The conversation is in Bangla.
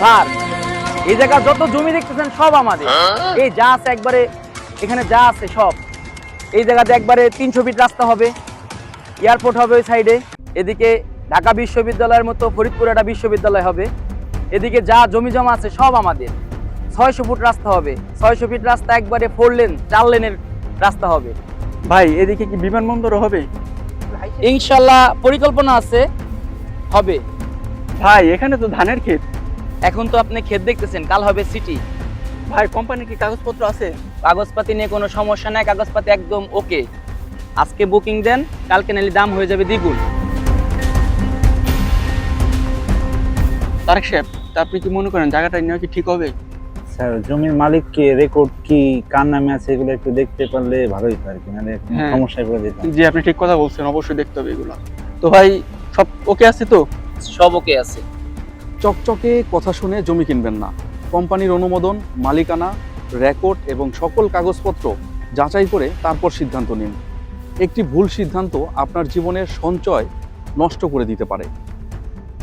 স্যার, এই জায়গা যত জমি দেখতেছেন সব আমাদের। এই যা আছে একবারে, এখানে যা আছে সব। এই জায়গাতে একবারে 300 ফিট রাস্তা হবে, এয়ারপোর্ট হবে ওই সাইডে। এদিকে ঢাকা বিশ্ববিদ্যালয়ের মতো ফরিদপুর একটা বিশ্ববিদ্যালয় হবে। এদিকে যা জমি জমা আছে সব আমাদের। 600 ফুট রাস্তা হবে, 600 ফিট রাস্তা একবারে 4 লেন 4 লেনের রাস্তা হবে। ভাই এদিকে কি বিমানবন্দরও হবে? ইনশাল্লাহ পরিকল্পনা আছে, হবে। ভাই এখানে তো ধানের ক্ষেত। এখন তো আপনি ক্ষেত দেখতেছেন, কাল হবে সিটি। ভাই কোম্পানির কি কাগজপত্র আছে? কাগজপাতি নিয়ে কোনো সমস্যা নাই, কাগজপাতি একদম ওকে। আজকে বুকিং দেন, কালকে নালে দাম হয়ে যাবে দ্বিগুণ। তারেক সাহেব, তা আপনি কি মনে করেন জায়গাটা নেওয়া কি ঠিক হবে? স্যার, জমির মালিক কে, রেকর্ড কি, কার নামে আছে, এগুলো একটু দেখতে পারলে ভালোই হয় আর কি, নাহলে হ্যাঁ। সমস্যায় পড়ে যেতাম। জি, আপনি ঠিক কথা বলছেন, অবশ্যই দেখতে হবে এগুলো। তো ভাই সব ওকে আছে তো? সব ওকে আছে। চকচকে কথা শুনে জমি কিনবেন না। কোম্পানির অনুমোদন, মালিকানা, রেকর্ড এবং সকল কাগজপত্র যাচাই করে তারপর সিদ্ধান্ত নিন। একটি ভুল সিদ্ধান্ত আপনার জীবনের সঞ্চয় নষ্ট করে দিতে পারে।